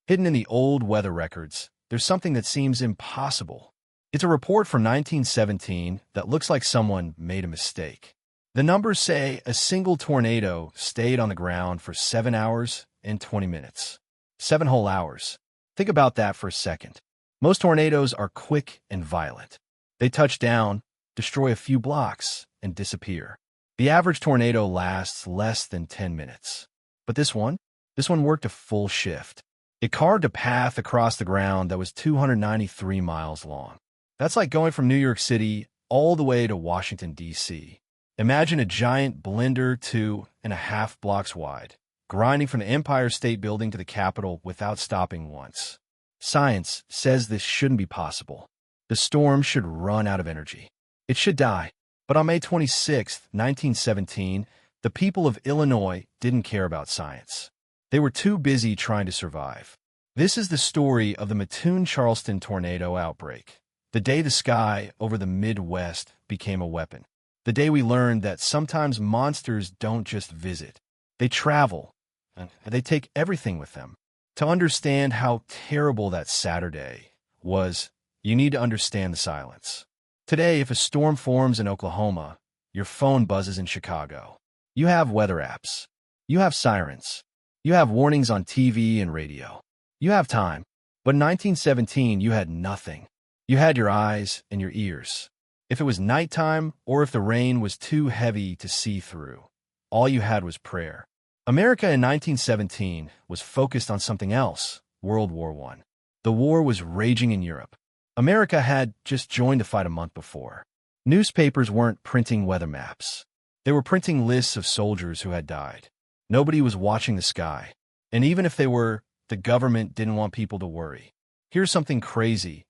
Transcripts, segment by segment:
Hidden in the old weather records, there's something that seems impossible. It's a report from 1917 that looks like someone made a mistake. The numbers say a single tornado stayed on the ground for 7 hours and 20 minutes. 7 whole hours. Think about that for a second. Most tornadoes are quick and violent. They touch down, destroy a few blocks, and disappear. The average tornado lasts less than 10 minutes. But this one worked a full shift. It carved a path across the ground that was 293 miles long. That's like going from New York City all the way to Washington, D.C. Imagine a giant blender 2.5 blocks wide, grinding from the Empire State Building to the Capitol without stopping once. Science says this shouldn't be possible. The storm should run out of energy. It should die. But on May 26, 1917, the people of Illinois didn't care about science. They were too busy trying to survive. This is the story of the Mattoon-Charleston tornado outbreak. The day the sky over the Midwest became a weapon. The day we learned that sometimes monsters don't just visit. They travel, and they take everything with them. To understand how terrible that Saturday was, you need to understand the silence. Today, if a storm forms in Oklahoma, your phone buzzes in Chicago. You have weather apps. You have sirens. You have warnings on TV and radio. You have time. But in 1917, you had nothing. You had your eyes and your ears. If it was nighttime or if the rain was too heavy to see through, all you had was prayer. America in 1917 was focused on something else, World War I. The war was raging in Europe. America had just joined the fight a month before. Newspapers weren't printing weather maps. They were printing lists of soldiers who had died. Nobody was watching the sky. And even if they were, the government didn't want people to worry. Here's something crazy.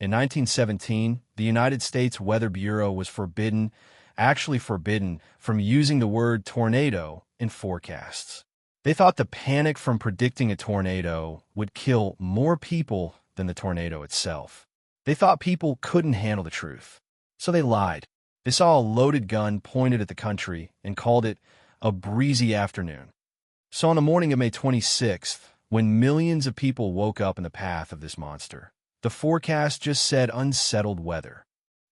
In 1917, the United States Weather Bureau was forbidden from using the word tornado in forecasts. They thought the panic from predicting a tornado would kill more people than the tornado itself. They thought people couldn't handle the truth. So they lied. They saw a loaded gun pointed at the country and called it a breezy afternoon. So on the morning of May 26th, when millions of people woke up in the path of this monster, the forecast just said unsettled weather.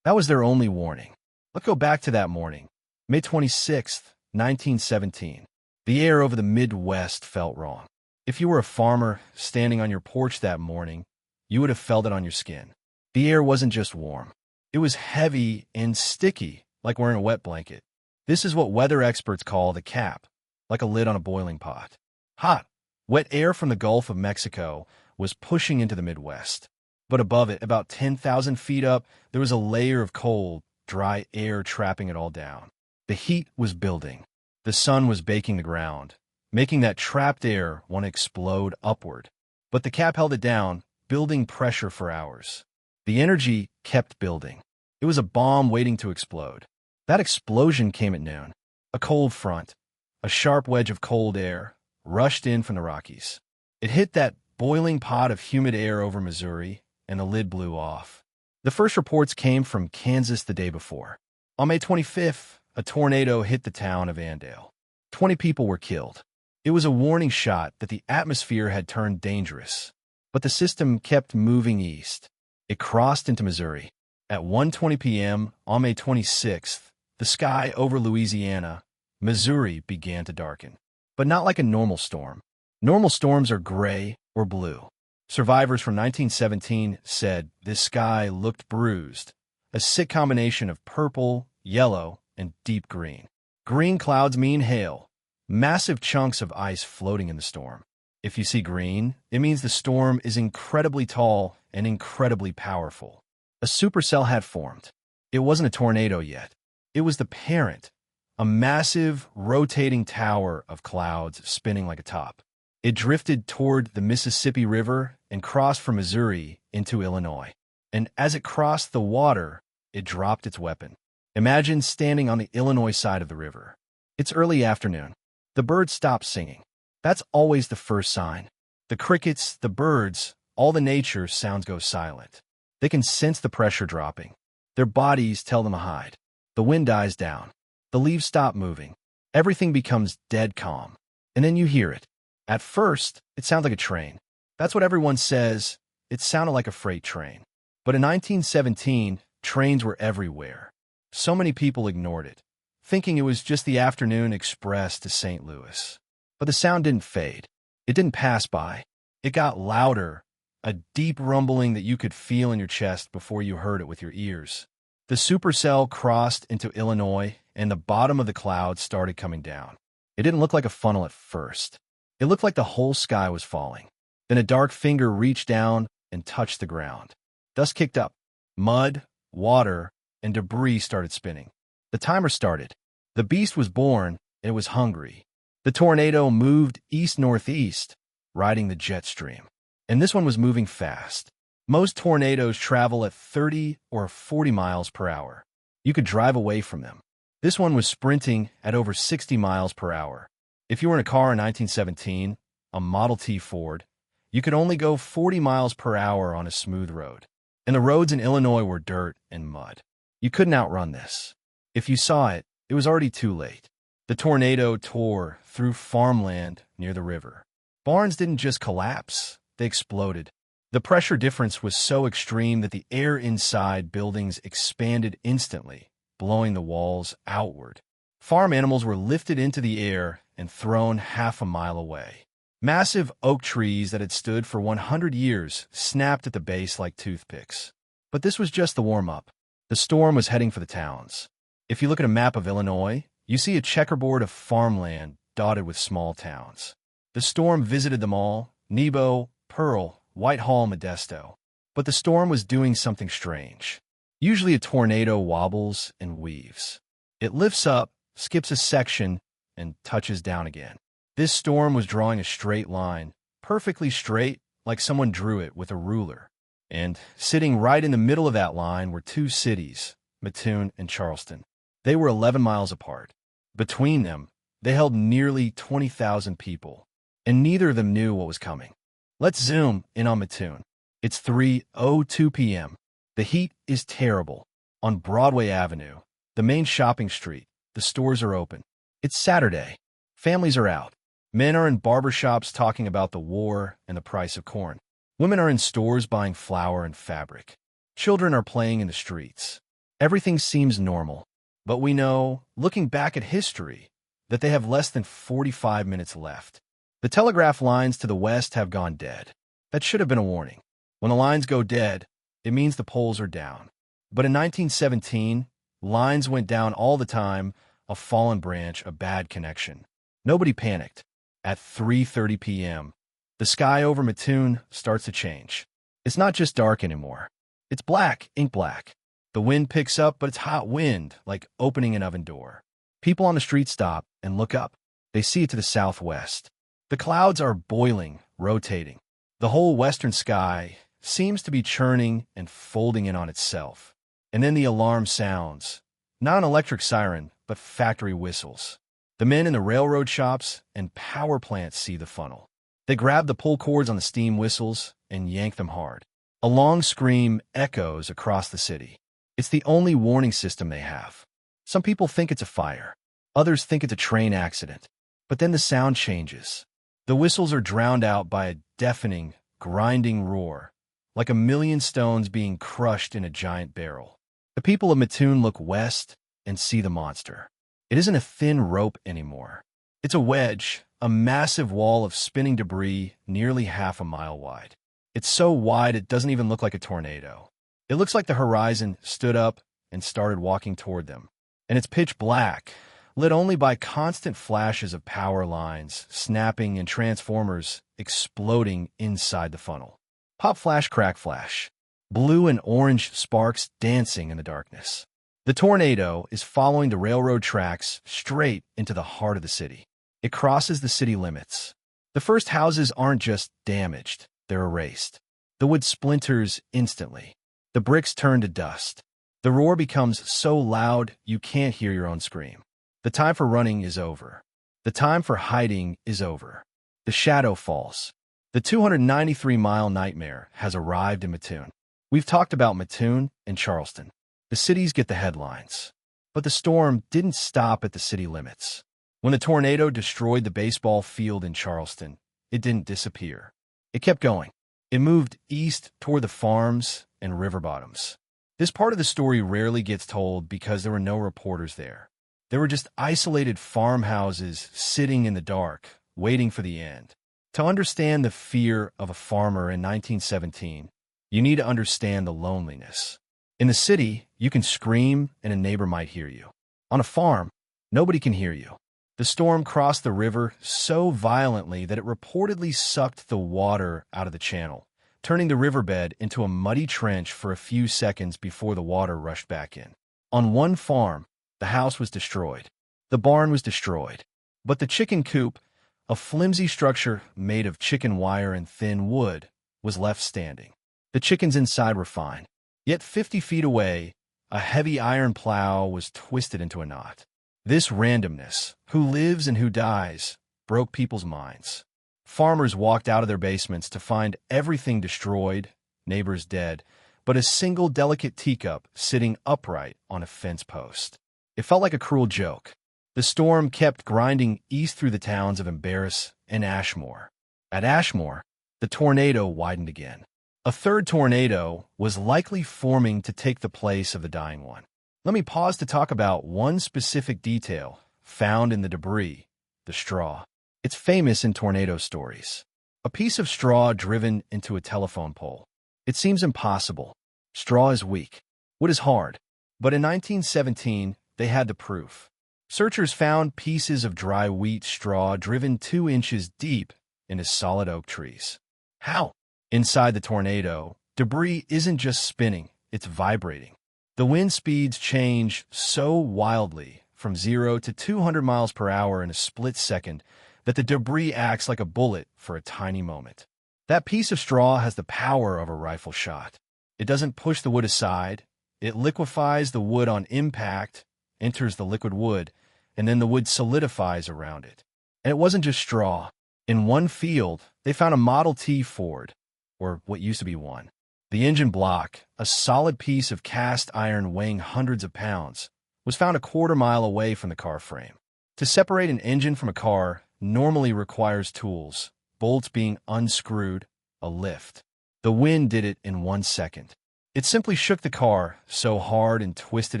That was their only warning. Let's go back to that morning, May 26th, 1917. The air over the Midwest felt wrong. If you were a farmer standing on your porch that morning, you would have felt it on your skin. The air wasn't just warm. It was heavy and sticky, like wearing a wet blanket. This is what weather experts call the cap, like a lid on a boiling pot. Hot, wet air from the Gulf of Mexico was pushing into the Midwest. But above it, about 10,000 feet up, there was a layer of cold, dry air trapping it all down. The heat was building. The sun was baking the ground, making that trapped air want to explode upward. But the cap held it down, building pressure for hours. The energy kept building. It was a bomb waiting to explode. That explosion came at noon. A cold front, a sharp wedge of cold air, rushed in from the Rockies. It hit that boiling pot of humid air over Missouri, and the lid blew off. The first reports came from Kansas the day before. On May 25th, a tornado hit the town of Andale. 20 people were killed. It was a warning shot that the atmosphere had turned dangerous. But the system kept moving east. It crossed into Missouri. At 1:20 p.m. on May 26th, the sky over Louisiana, Missouri began to darken. But not like a normal storm. Normal storms are gray or blue. Survivors from 1917 said this sky looked bruised, a sick combination of purple, yellow, and deep green. Green clouds mean hail, massive chunks of ice floating in the storm. If you see green, it means the storm is incredibly tall and incredibly powerful. A supercell had formed. It wasn't a tornado yet. It was the parent, a massive, rotating tower of clouds spinning like a top. It drifted toward the Mississippi River and crossed from Missouri into Illinois. And as it crossed the water, it dropped its weapon. Imagine standing on the Illinois side of the river. It's early afternoon. The birds stop singing. That's always the first sign. The crickets, the birds, all the nature sounds go silent. They can sense the pressure dropping. Their bodies tell them to hide. The wind dies down. The leaves stop moving. Everything becomes dead calm. And then you hear it. At first, it sounds like a train. That's what everyone says. It sounded like a freight train. But in 1917, trains were everywhere. So many people ignored it, thinking it was just the afternoon express to St. Louis. But the sound didn't fade. It didn't pass by. It got louder, a deep rumbling that you could feel in your chest before you heard it with your ears. The supercell crossed into Illinois, and the bottom of the clouds started coming down. It didn't look like a funnel at first. It looked like the whole sky was falling. Then a dark finger reached down and touched the ground. Dust kicked up. Mud, water, and debris started spinning. The timer started. The beast was born, and it was hungry. The tornado moved east-northeast, riding the jet stream. And this one was moving fast. Most tornadoes travel at 30 or 40 miles per hour. You could drive away from them. This one was sprinting at over 60 miles per hour. If you were in a car in 1917, a Model T Ford, you could only go 40 miles per hour on a smooth road. And the roads in Illinois were dirt and mud. You couldn't outrun this. If you saw it, it was already too late. The tornado tore through farmland near the river. Barns didn't just collapse, they exploded. The pressure difference was so extreme that the air inside buildings expanded instantly, blowing the walls outward. Farm animals were lifted into the air and thrown half a mile away. Massive oak trees that had stood for 100 years snapped at the base like toothpicks. But this was just the warm-up. The storm was heading for the towns. If you look at a map of Illinois, you see a checkerboard of farmland dotted with small towns. The storm visited them all: Nebo, Pearl, Whitehall, Modesto. But the storm was doing something strange. Usually a tornado wobbles and weaves. It lifts up, skips a section, and touches down again. This storm was drawing a straight line, perfectly straight, like someone drew it with a ruler. And sitting right in the middle of that line were two cities, Mattoon and Charleston. They were 11 miles apart. Between them, they held nearly 20,000 people, and neither of them knew what was coming. Let's zoom in on Mattoon. It's 3:02 p.m. The heat is terrible. On Broadway Avenue, the main shopping street, the stores are open. It's Saturday. Families are out. Men are in barbershops talking about the war and the price of corn. Women are in stores buying flour and fabric. Children are playing in the streets. Everything seems normal. But we know, looking back at history, that they have less than 45 minutes left. The telegraph lines to the west have gone dead. That should have been a warning. When the lines go dead, it means the poles are down. But in 1917, lines went down all the time, a fallen branch, a bad connection. Nobody panicked. At 3:30 p.m., the sky over Mattoon starts to change. It's not just dark anymore. It's black, ink black. The wind picks up, but it's hot wind, like opening an oven door. People on the street stop and look up. They see it to the southwest. The clouds are boiling, rotating. The whole western sky seems to be churning and folding in on itself. And then the alarm sounds. Not an electric siren, but factory whistles. The men in the railroad shops and power plants see the funnel. They grab the pull cords on the steam whistles and yank them hard. A long scream echoes across the city. It's the only warning system they have. Some people think it's a fire. Others think it's a train accident. But then the sound changes. The whistles are drowned out by a deafening, grinding roar, like a million stones being crushed in a giant barrel. The people of Mattoon look west and see the monster. It isn't a thin rope anymore. It's a wedge, a massive wall of spinning debris nearly half a mile wide. It's so wide it doesn't even look like a tornado. It looks like the horizon stood up and started walking toward them. And it's pitch black, lit only by constant flashes of power lines, snapping, and transformers exploding inside the funnel. Pop, flash, crack, flash. Blue and orange sparks dancing in the darkness. The tornado is following the railroad tracks straight into the heart of the city. It crosses the city limits. The first houses aren't just damaged, they're erased. The wood splinters instantly. The bricks turn to dust. The roar becomes so loud you can't hear your own scream. The time for running is over. The time for hiding is over. The shadow falls. The 293-mile nightmare has arrived in Mattoon. We've talked about Mattoon and Charleston. The cities get the headlines. But the storm didn't stop at the city limits. When the tornado destroyed the baseball field in Charleston, it didn't disappear. It kept going. It moved east toward the farms and river bottoms. This part of the story rarely gets told because there were no reporters there. There were just isolated farmhouses sitting in the dark, waiting for the end. To understand the fear of a farmer in 1917, you need to understand the loneliness. In the city, you can scream and a neighbor might hear you. On a farm, nobody can hear you. The storm crossed the river so violently that it reportedly sucked the water out of the channel, turning the riverbed into a muddy trench for a few seconds before the water rushed back in. On one farm, the house was destroyed. The barn was destroyed. But the chicken coop, a flimsy structure made of chicken wire and thin wood, was left standing. The chickens inside were fine. Yet 50 feet away, a heavy iron plow was twisted into a knot. This randomness, who lives and who dies, broke people's minds. Farmers walked out of their basements to find everything destroyed, neighbors dead, but a single delicate teacup sitting upright on a fence post. It felt like a cruel joke. The storm kept grinding east through the towns of Embarrass and Ashmore. At Ashmore, the tornado widened again. A third tornado was likely forming to take the place of the dying one. Let me pause to talk about one specific detail found in the debris, the straw. It's famous in tornado stories. A piece of straw driven into a telephone pole. It seems impossible. Straw is weak. Wood is hard. But in 1917, they had the proof. Searchers found pieces of dry wheat straw driven 2 inches deep into solid oak trees. How? Inside the tornado, debris isn't just spinning, it's vibrating. The wind speeds change so wildly, from 0 to 200 miles per hour in a split second, that the debris acts like a bullet for a tiny moment. That piece of straw has the power of a rifle shot. It doesn't push the wood aside. It liquefies the wood on impact, enters the liquid wood, and then the wood solidifies around it. And it wasn't just straw. In one field, they found a Model T Ford, or what used to be one. The engine block, a solid piece of cast iron weighing hundreds of pounds, was found a quarter-mile away from the car frame. To separate an engine from a car normally requires tools, bolts being unscrewed, a lift. The wind did it in 1 second. It simply shook the car so hard and twisted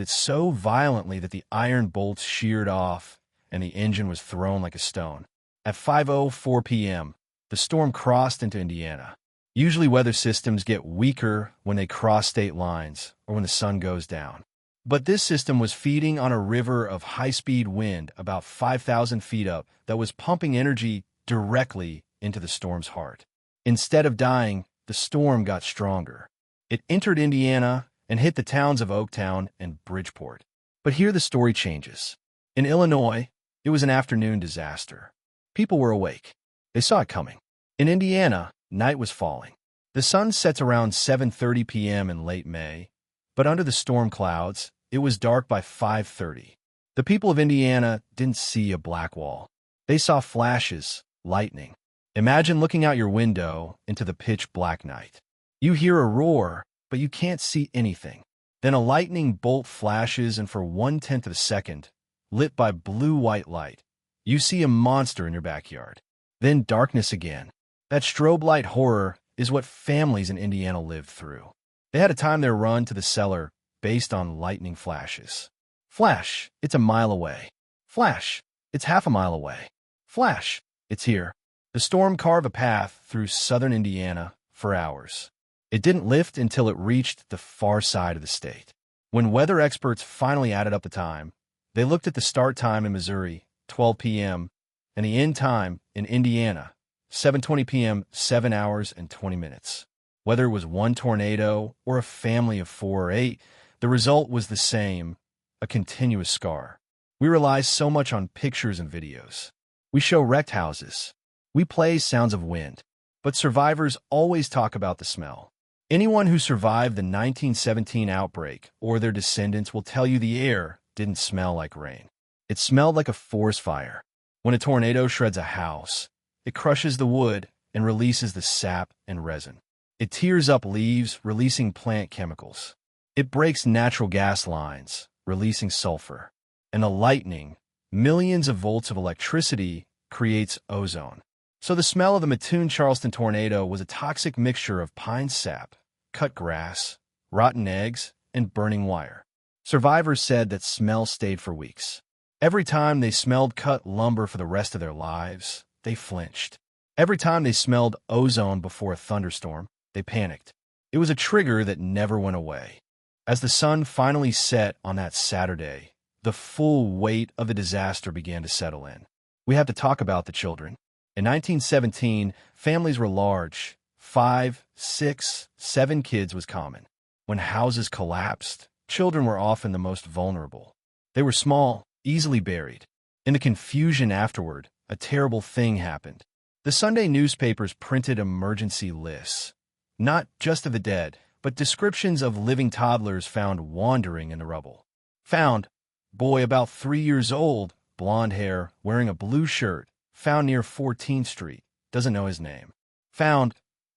it so violently that the iron bolts sheared off and the engine was thrown like a stone. At 5:04 p.m., the storm crossed into Indiana. Usually weather systems get weaker when they cross state lines or when the sun goes down. But this system was feeding on a river of high-speed wind about 5,000 feet up that was pumping energy directly into the storm's heart. Instead of dying, the storm got stronger. It entered Indiana and hit the towns of Oaktown and Bridgeport. But here the story changes. In Illinois, it was an afternoon disaster. People were awake. They saw it coming. In Indiana, night was falling. The sun sets around 7:30 p.m. in late May, but under the storm clouds, it was dark by 5:30. The people of Indiana didn't see a black wall. They saw flashes, lightning. Imagine looking out your window into the pitch-black night. You hear a roar, but you can't see anything. Then a lightning bolt flashes, and for 1/10 of a second, lit by blue-white light, you see a monster in your backyard. Then darkness again. That strobe light horror is what families in Indiana lived through. They had to time their run to the cellar based on lightning flashes. Flash, it's a mile away. Flash, it's half a mile away. Flash, it's here. The storm carved a path through southern Indiana for hours. It didn't lift until it reached the far side of the state. When weather experts finally added up the time, they looked at the start time in Missouri, 12 p.m., and the end time in Indiana, 7:20 p.m., 7 hours and 20 minutes. Whether it was one tornado or a family of 4 or 8, the result was the same, a continuous scar. We rely so much on pictures and videos. We show wrecked houses. We play sounds of wind. But survivors always talk about the smell. Anyone who survived the 1917 outbreak or their descendants will tell you the air didn't smell like rain. It smelled like a forest fire. When a tornado shreds a house, it crushes the wood and releases the sap and resin. It tears up leaves, releasing plant chemicals. It breaks natural gas lines, releasing sulfur. And the lightning, millions of volts of electricity, creates ozone. So the smell of the Mattoon Charleston tornado was a toxic mixture of pine sap, cut grass, rotten eggs, and burning wire. Survivors said that smell stayed for weeks. Every time they smelled cut lumber for the rest of their lives, they flinched. Every time they smelled ozone before a thunderstorm, they panicked. It was a trigger that never went away. As the sun finally set on that Saturday, the full weight of the disaster began to settle in. We have to talk about the children. In 1917, families were large. 5, 6, 7 kids was common. When houses collapsed, children were often the most vulnerable. They were small, easily buried. In the confusion afterward, a terrible thing happened. The Sunday newspapers printed emergency lists, not just of the dead, but descriptions of living toddlers found wandering in the rubble. Found, boy about 3 years old, blonde hair, wearing a blue shirt, found near 14th Street, doesn't know his name. Found,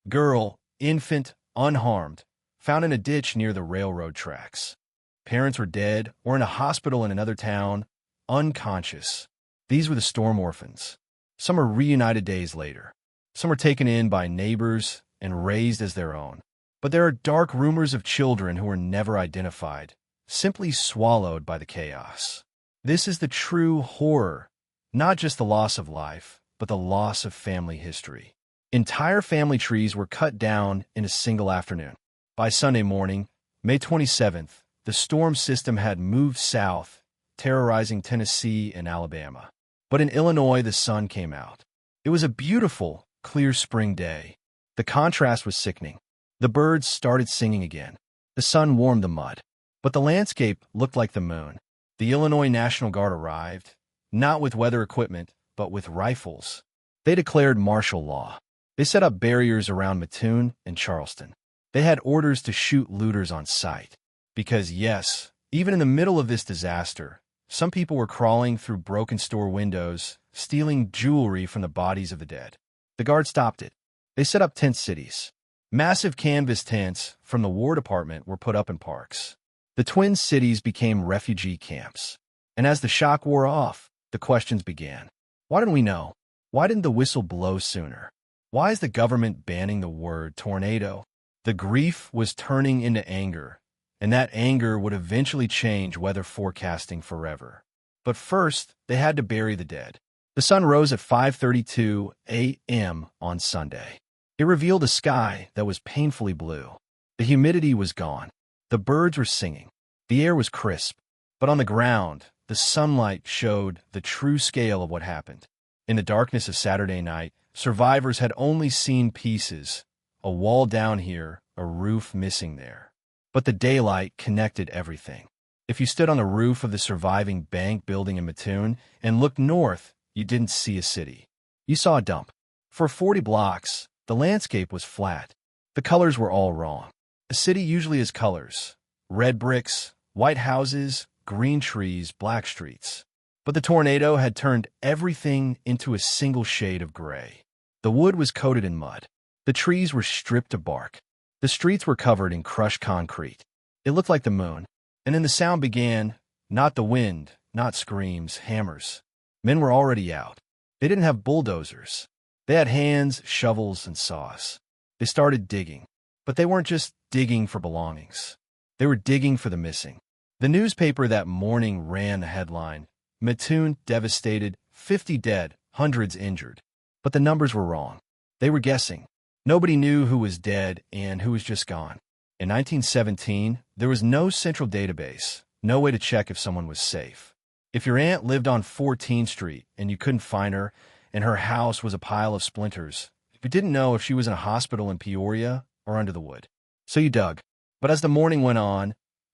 girl, infant, unharmed, found in a ditch near the railroad tracks. Parents were dead or in a hospital in another town, unconscious. These were the storm orphans. Some are reunited days later. Some were taken in by neighbors and raised as their own. But there are dark rumors of children who were never identified, simply swallowed by the chaos. This is the true horror, not just the loss of life, but the loss of family history. Entire family trees were cut down in a single afternoon. By Sunday morning, May 27th, the storm system had moved south, terrorizing Tennessee and Alabama. But in Illinois, the sun came out. It was a beautiful, clear spring day. The contrast was sickening. The birds started singing again. The sun warmed the mud. But the landscape looked like the moon. The Illinois National Guard arrived, not with weather equipment, but with rifles. They declared martial law. They set up barriers around Mattoon and Charleston. They had orders to shoot looters on sight. Because yes, even in the middle of this disaster, some people were crawling through broken store windows, stealing jewelry from the bodies of the dead. The Guard stopped it. They set up tent cities. Massive canvas tents from the War Department were put up in parks. The Twin Cities became refugee camps. And as the shock wore off, the questions began. Why didn't we know? Why didn't the whistle blow sooner? Why is the government banning the word tornado? The grief was turning into anger, and that anger would eventually change weather forecasting forever. But first, they had to bury the dead. The sun rose at 5:32 a.m. on Sunday. It revealed a sky that was painfully blue. The humidity was gone. The birds were singing. The air was crisp. But on the ground, the sunlight showed the true scale of what happened. In the darkness of Saturday night, survivors had only seen pieces, a wall down here, a roof missing there. But the daylight connected everything. If you stood on the roof of the surviving bank building in Mattoon and looked north, you didn't see a city. You saw a dump. For 40 blocks, the landscape was flat. The colors were all wrong. A city usually has colors. Red bricks, white houses, green trees, black streets. But the tornado had turned everything into a single shade of gray. The wood was coated in mud. The trees were stripped of bark. The streets were covered in crushed concrete. It looked like the moon. And then the sound began, not the wind, not screams, hammers. Men were already out. They didn't have bulldozers. They had hands, shovels, and saws. They started digging. But they weren't just digging for belongings. They were digging for the missing. The newspaper that morning ran the headline, Mattoon devastated, 50 dead, hundreds injured. But the numbers were wrong. They were guessing. Nobody knew who was dead and who was just gone. In 1917, there was no central database, no way to check if someone was safe. If your aunt lived on 14th Street and you couldn't find her, and her house was a pile of splinters, you didn't know if she was in a hospital in Peoria or under the wood. So you dug. But as the morning went on,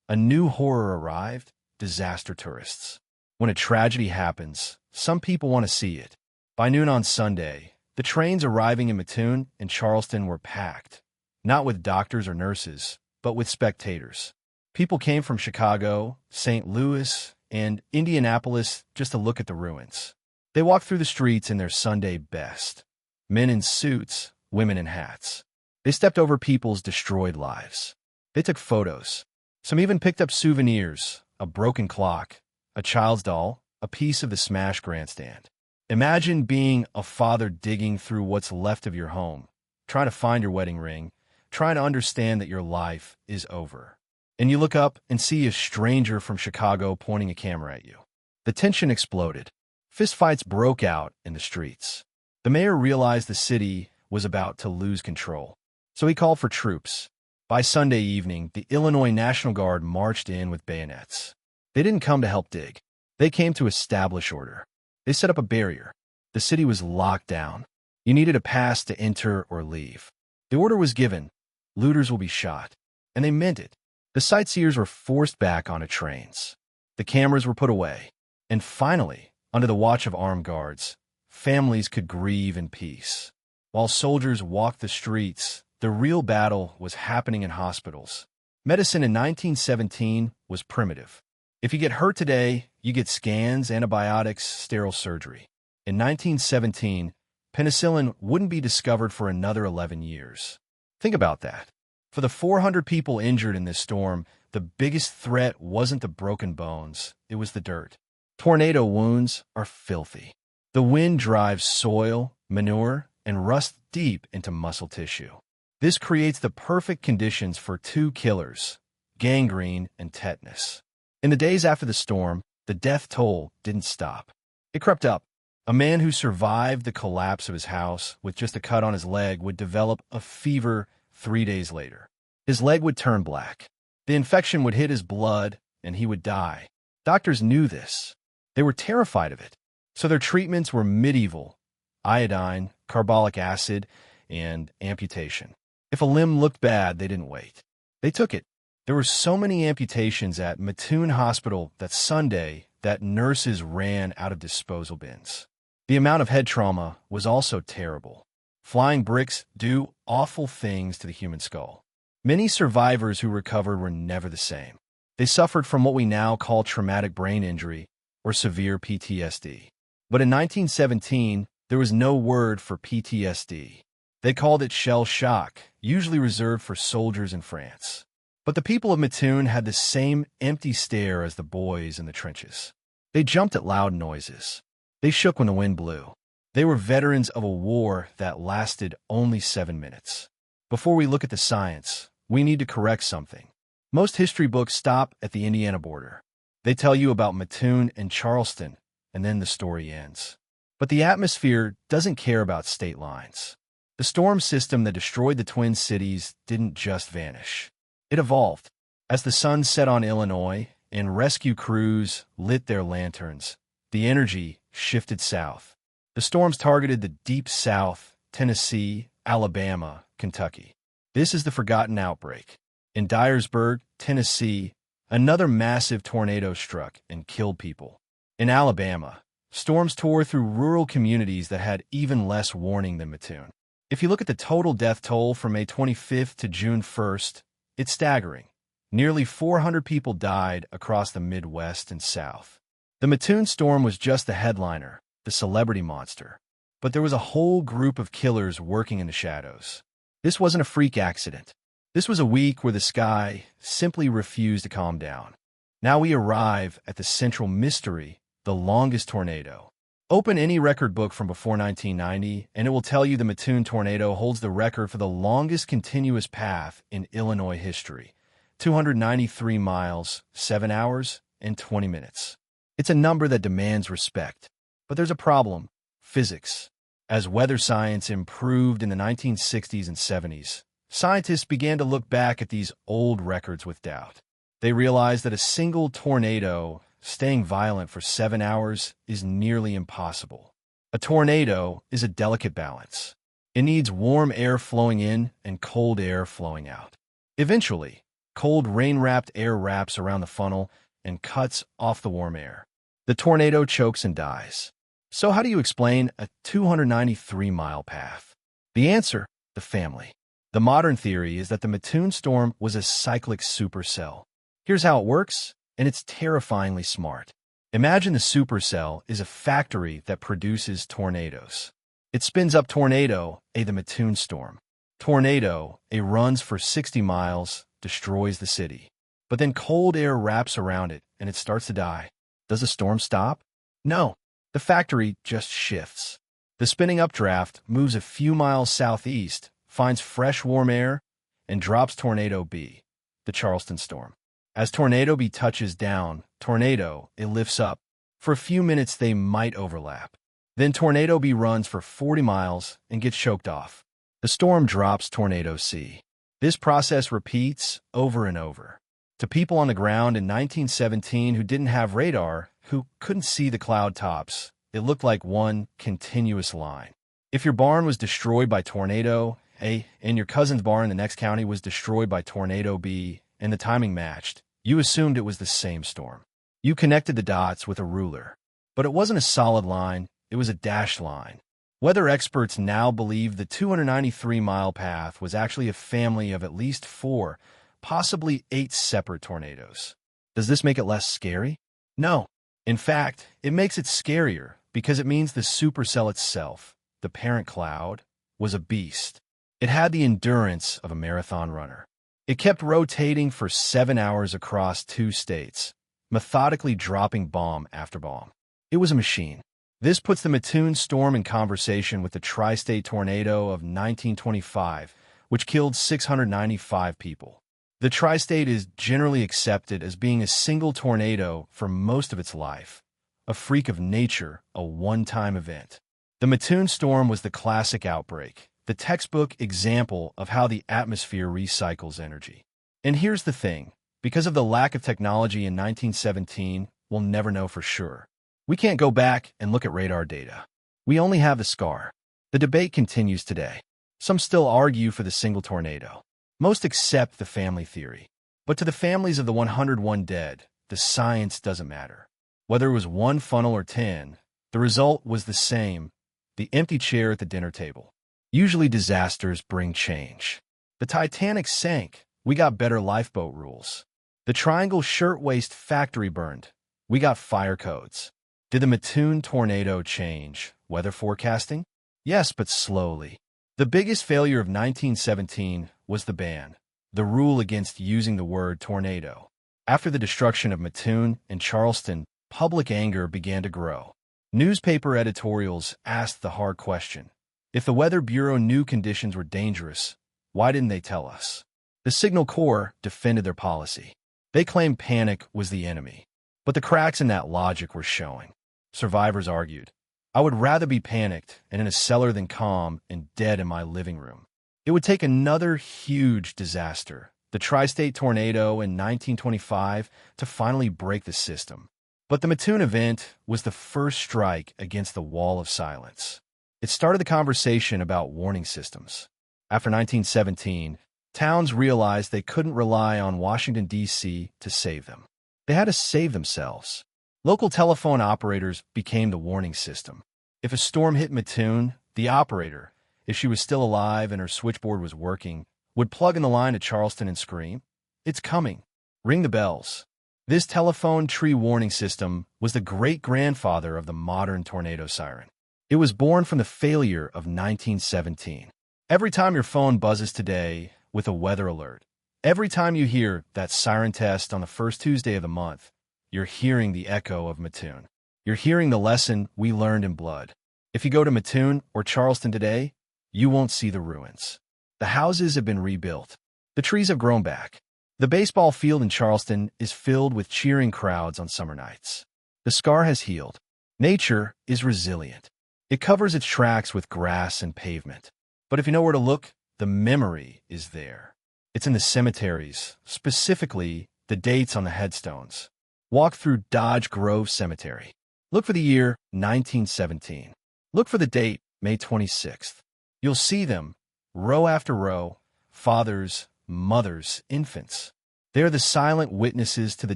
a new horror arrived: disaster tourists. When a tragedy happens, some people want to see it. By noon on Sunday, the trains arriving in Mattoon and Charleston were packed, not with doctors or nurses, but with spectators. People came from Chicago, St. Louis, and Indianapolis just to look at the ruins. They walked through the streets in their Sunday best. Men in suits, women in hats. They stepped over people's destroyed lives. They took photos. Some even picked up souvenirs, a broken clock, a child's doll, a piece of the smashed grandstand. Imagine being a father digging through what's left of your home, trying to find your wedding ring, trying to understand that your life is over. And you look up and see a stranger from Chicago pointing a camera at you. The tension exploded. Fistfights broke out in the streets. The mayor realized the city was about to lose control, so he called for troops. By Sunday evening, the Illinois National Guard marched in with bayonets. They didn't come to help dig. They came to establish order. They set up a barrier. The city was locked down. You needed a pass to enter or leave. The order was given. Looters will be shot. And they meant it. The sightseers were forced back onto trains. The cameras were put away. And finally, under the watch of armed guards, families could grieve in peace. While soldiers walked the streets, the real battle was happening in hospitals. Medicine in 1917 was primitive. If you get hurt today, you get scans, antibiotics, sterile surgery. In 1917, penicillin wouldn't be discovered for another 11 years. Think about that. For the 400 people injured in this storm, the biggest threat wasn't the broken bones, it was the dirt. Tornado wounds are filthy. The wind drives soil, manure, and rust deep into muscle tissue. This creates the perfect conditions for two killers, gangrene and tetanus. In the days after the storm, the death toll didn't stop. It crept up. A man who survived the collapse of his house with just a cut on his leg would develop a fever 3 days later. His leg would turn black. The infection would hit his blood, and he would die. Doctors knew this. They were terrified of it. So their treatments were medieval: iodine, carbolic acid, and amputation. If a limb looked bad, they didn't wait. They took it. There were so many amputations at Mattoon Hospital that Sunday that nurses ran out of disposal bins. The amount of head trauma was also terrible. Flying bricks do awful things to the human skull. Many survivors who recovered were never the same. They suffered from what we now call traumatic brain injury or severe PTSD. But in 1917, there was no word for PTSD. They called it shell shock, usually reserved for soldiers in France. But the people of Mattoon had the same empty stare as the boys in the trenches. They jumped at loud noises. They shook when the wind blew. They were veterans of a war that lasted only 7 minutes. Before we look at the science, we need to correct something. Most history books stop at the Indiana border. They tell you about Mattoon and Charleston, and then the story ends. But the atmosphere doesn't care about state lines. The storm system that destroyed the Twin Cities didn't just vanish. It evolved. As the sun set on Illinois and rescue crews lit their lanterns, the energy shifted south. The storms targeted the deep south, Tennessee, Alabama, Kentucky. This is the forgotten outbreak. In Dyersburg, Tennessee, another massive tornado struck and killed people. In Alabama, storms tore through rural communities that had even less warning than Mattoon. If you look at the total death toll from May 25th to June 1st, it's staggering. Nearly 400 people died across the Midwest and South. The Mattoon storm was just the headliner, the celebrity monster. But there was a whole group of killers working in the shadows. This wasn't a freak accident. This was a week where the sky simply refused to calm down. Now we arrive at the central mystery, the longest tornado. Open any record book from before 1990, and it will tell you the Mattoon tornado holds the record for the longest continuous path in Illinois history. 293 miles, 7 hours, and 20 minutes. It's a number that demands respect. But there's a problem: physics. As weather science improved in the 1960s and 70s, scientists began to look back at these old records with doubt. They realized that a single tornado staying violent for 7 hours is nearly impossible. A tornado is a delicate balance. It needs warm air flowing in and cold air flowing out. Eventually, cold rain-wrapped air wraps around the funnel and cuts off the warm air. The tornado chokes and dies. So how do you explain a 293-mile path? The answer: the family. The modern theory is that the Mattoon storm was a cyclic supercell. Here's how it works, and it's terrifyingly smart. Imagine the supercell is a factory that produces tornadoes. It spins up Tornado A, the Mattoon storm. Tornado A runs for 60 miles, destroys the city. But then cold air wraps around it, and it starts to die. Does the storm stop? No. The factory just shifts. The spinning updraft moves a few miles southeast, finds fresh warm air, and drops Tornado B, the Charleston storm. As Tornado B touches down, it lifts up. For a few minutes, they might overlap. Then Tornado B runs for 40 miles and gets choked off. The storm drops Tornado C. This process repeats over and over. To people on the ground in 1917 who didn't have radar, who couldn't see the cloud tops, it looked like one continuous line. If your barn was destroyed by Tornado A and your cousin's barn in the next county was destroyed by Tornado B and the timing matched, you assumed it was the same storm. You connected the dots with a ruler. But it wasn't a solid line, it was a dashed line. Weather experts now believe the 293-mile path was actually a family of at least 4, possibly 8 separate tornadoes. Does this make it less scary? No. In fact, it makes it scarier because it means the supercell itself, the parent cloud, was a beast. It had the endurance of a marathon runner. It kept rotating for 7 hours across 2 states, methodically dropping bomb after bomb. It was a machine. This puts the Mattoon storm in conversation with the tri-state tornado of 1925, which killed 695 people. The tri-state is generally accepted as being a single tornado for most of its life, a freak of nature, a one-time event. The Mattoon storm was the classic outbreak, the textbook example of how the atmosphere recycles energy. And here's the thing, because of the lack of technology in 1917, we'll never know for sure. We can't go back and look at radar data. We only have the scar. The debate continues today. Some still argue for the single tornado. Most accept the family theory. But to the families of the 101 dead, the science doesn't matter. Whether it was 1 funnel or 10, the result was the same, the empty chair at the dinner table. Usually disasters bring change. The Titanic sank. We got better lifeboat rules. The Triangle Shirtwaist Factory burned. We got fire codes. Did the Mattoon tornado change weather forecasting? Yes, but slowly. The biggest failure of 1917 was the ban, the rule against using the word tornado. After the destruction of Mattoon and Charleston, public anger began to grow. Newspaper editorials asked the hard question. If the Weather Bureau knew conditions were dangerous, why didn't they tell us? The Signal Corps defended their policy. They claimed panic was the enemy. But the cracks in that logic were showing. Survivors argued, I would rather be panicked and in a cellar than calm and dead in my living room. It would take another huge disaster, the tri-state tornado in 1925, to finally break the system. But the Mattoon event was the first strike against the wall of silence. It started the conversation about warning systems. After 1917, towns realized they couldn't rely on Washington, D.C. to save them. They had to save themselves. Local telephone operators became the warning system. If a storm hit Mattoon, the operator, if she was still alive and her switchboard was working, would plug in the line to Charleston and scream, "It's coming. Ring the bells." This telephone tree warning system was the great-grandfather of the modern tornado siren. It was born from the failure of 1917. Every time your phone buzzes today with a weather alert, every time you hear that siren test on the first Tuesday of the month, you're hearing the echo of Mattoon. You're hearing the lesson we learned in blood. If you go to Mattoon or Charleston today, you won't see the ruins. The houses have been rebuilt. The trees have grown back. The baseball field in Charleston is filled with cheering crowds on summer nights. The scar has healed. Nature is resilient. It covers its tracks with grass and pavement. But if you know where to look, the memory is there. It's in the cemeteries, specifically the dates on the headstones. Walk through Dodge Grove Cemetery. Look for the year 1917. Look for the date, May 26th. You'll see them, row after row, fathers, mothers, infants. They are the silent witnesses to the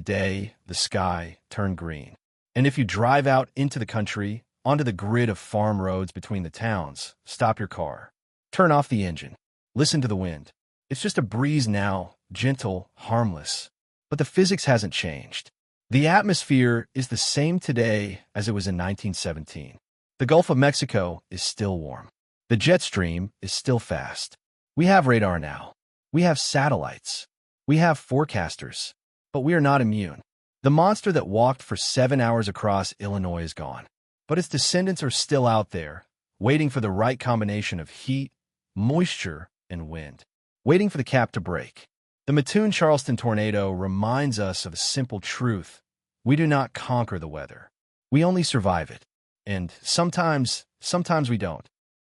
day the sky turned green. And if you drive out into the country, onto the grid of farm roads between the towns, stop your car. Turn off the engine. Listen to the wind. It's just a breeze now, gentle, harmless. But the physics hasn't changed. The atmosphere is the same today as it was in 1917. The Gulf of Mexico is still warm. The jet stream is still fast. We have radar now. We have satellites. We have forecasters. But we are not immune. The monster that walked for 7 hours across Illinois is gone. But its descendants are still out there, waiting for the right combination of heat, moisture, and wind, waiting for the cap to break. The Mattoon Charleston tornado reminds us of a simple truth. We do not conquer the weather. We only survive it. And sometimes we don't.